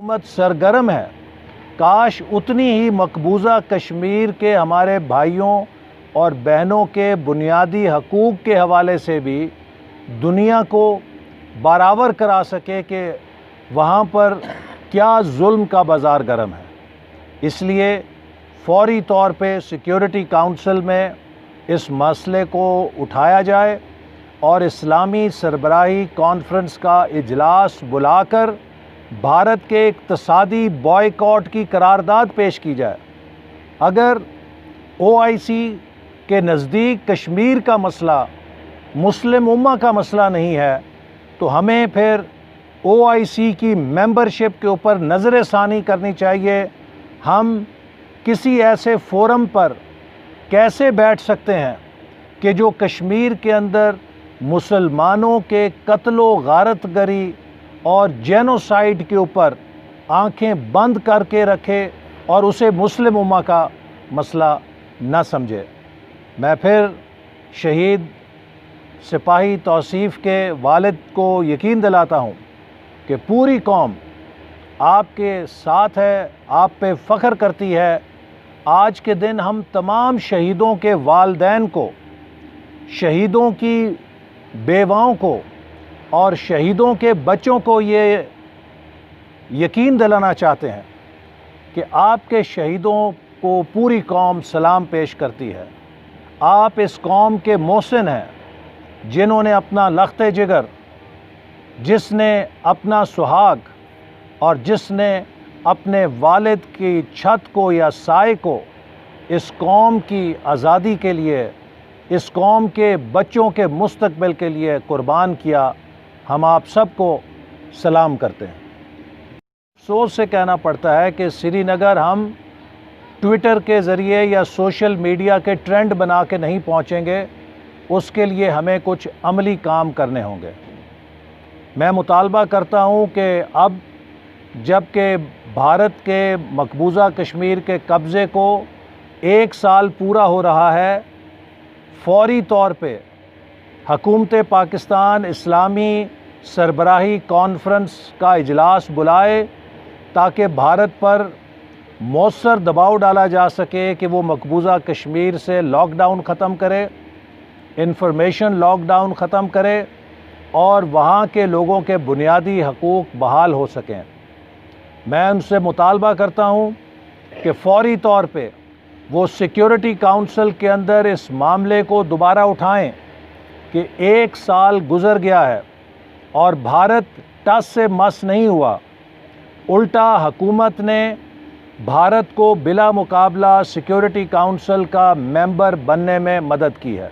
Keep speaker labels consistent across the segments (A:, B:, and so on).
A: حکومت سرگرم ہے، کاش اتنی ہی مقبوضہ کشمیر کے ہمارے بھائیوں اور بہنوں کے بنیادی حقوق کے حوالے سے بھی دنیا کو برابر کرا سکے کہ وہاں پر کیا ظلم کا بازار گرم ہے۔ اس لیے فوری طور پہ سیکیورٹی کونسل میں اس مسئلے کو اٹھایا جائے اور اسلامی سربراہی کانفرنس کا اجلاس بلا کر بھارت کے اقتصادی بائیکاٹ کی قرارداد پیش کی جائے۔ اگر OIC کے نزدیک کشمیر کا مسئلہ مسلم امہ کا مسئلہ نہیں ہے تو ہمیں پھر OIC کی ممبرشپ کے اوپر نظر ثانی کرنی چاہیے۔ ہم کسی ایسے فورم پر کیسے بیٹھ سکتے ہیں کہ جو کشمیر کے اندر مسلمانوں کے قتل و غارت گری اور جینوسائیڈ کے اوپر آنکھیں بند کر کے رکھے اور اسے مسلم امہ کا مسئلہ نہ سمجھے۔ میں پھر شہید سپاہی توصیف کے والد کو یقین دلاتا ہوں کہ پوری قوم آپ کے ساتھ ہے، آپ پہ فخر کرتی ہے۔ آج کے دن ہم تمام شہیدوں کے والدین کو، شہیدوں کی بیواؤں کو اور شہیدوں کے بچوں کو یہ یقین دلانا چاہتے ہیں کہ آپ کے شہیدوں کو پوری قوم سلام پیش کرتی ہے۔ آپ اس قوم کے محسن ہیں جنہوں نے اپنا لخت جگر، جس نے اپنا سہاگ اور جس نے اپنے والد کی چھت کو یا سائے کو اس قوم کی آزادی کے لیے، اس قوم کے بچوں کے مستقبل کے لیے قربان کیا۔ ہم آپ سب کو سلام کرتے ہیں۔ افسوس سے کہنا پڑتا ہے کہ سری نگر ہم ٹویٹر کے ذریعے یا سوشل میڈیا کے ٹرینڈ بنا کے نہیں پہنچیں گے، اس کے لیے ہمیں کچھ عملی کام کرنے ہوں گے۔ میں مطالبہ کرتا ہوں کہ اب جب کہ بھارت کے مقبوضہ کشمیر کے قبضے کو 1 سال پورا ہو رہا ہے، فوری طور پہ حکومت پاکستان اسلامی سربراہی کانفرنس کا اجلاس بلائے تاکہ بھارت پر مؤثر دباؤ ڈالا جا سکے کہ وہ مقبوضہ کشمیر سے لاک ڈاؤن ختم کرے، انفارمیشن لاک ڈاؤن ختم کرے اور وہاں کے لوگوں کے بنیادی حقوق بحال ہو سکیں۔ میں ان سے مطالبہ کرتا ہوں کہ فوری طور پہ وہ سیکیورٹی کونسل کے اندر اس معاملے کو دوبارہ اٹھائیں کہ 1 سال گزر گیا ہے اور بھارت ٹس سے مس نہیں ہوا، الٹا حکومت نے بھارت کو بلا مقابلہ سیکیورٹی کونسل کا ممبر بننے میں مدد کی ہے۔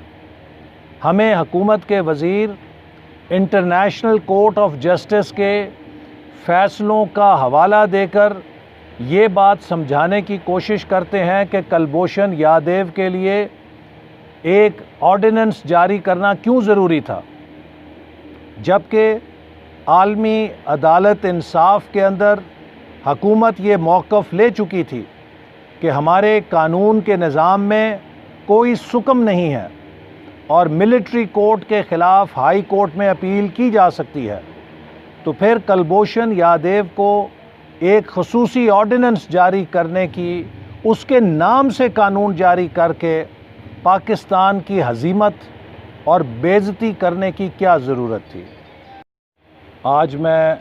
A: ہمیں حکومت کے وزیر انٹرنیشنل کورٹ آف جسٹس کے فیصلوں کا حوالہ دے کر یہ بات سمجھانے کی کوشش کرتے ہیں کہ کلبھوشن یادیو کے لیے ایک آرڈیننس جاری کرنا کیوں ضروری تھا، جبکہ عالمی عدالت انصاف کے اندر حکومت یہ موقف لے چکی تھی کہ ہمارے قانون کے نظام میں کوئی سکم نہیں ہے اور ملٹری کورٹ کے خلاف ہائی کورٹ میں اپیل کی جا سکتی ہے۔ تو پھر کلبھوشن یادیو کو ایک خصوصی آرڈیننس جاری کرنے کی، اس کے نام سے قانون جاری کر کے پاکستان کی ہزیمت اور بے عزتی کرنے کی کیا ضرورت تھی؟ آج میں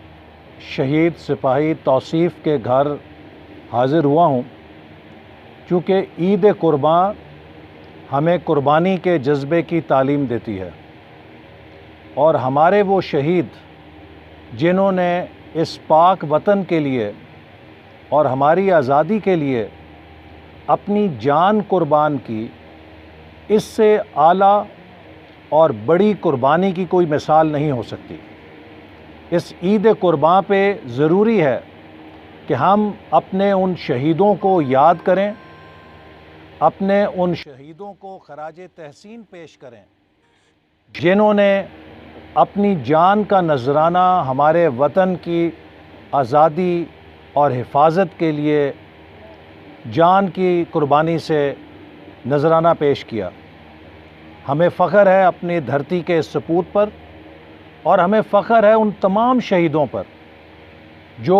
A: شہید سپاہی توصیف کے گھر حاضر ہوا ہوں کیونکہ عید قرباں ہمیں قربانی کے جذبے کی تعلیم دیتی ہے، اور ہمارے وہ شہید جنہوں نے اس پاک وطن کے لیے اور ہماری آزادی کے لیے اپنی جان قربان کی، اس سے اعلیٰ اور بڑی قربانی کی کوئی مثال نہیں ہو سکتی۔ اس عید قرباں پہ ضروری ہے کہ ہم اپنے ان شہیدوں کو یاد کریں، اپنے ان شہیدوں کو خراج تحسین پیش کریں جنہوں نے اپنی جان کا نذرانہ ہمارے وطن کی آزادی اور حفاظت کے لیے جان کی قربانی سے نذرانہ پیش کیا۔ ہمیں فخر ہے اپنی دھرتی کے اس سپوت پر، اور ہمیں فخر ہے ان تمام شہیدوں پر جو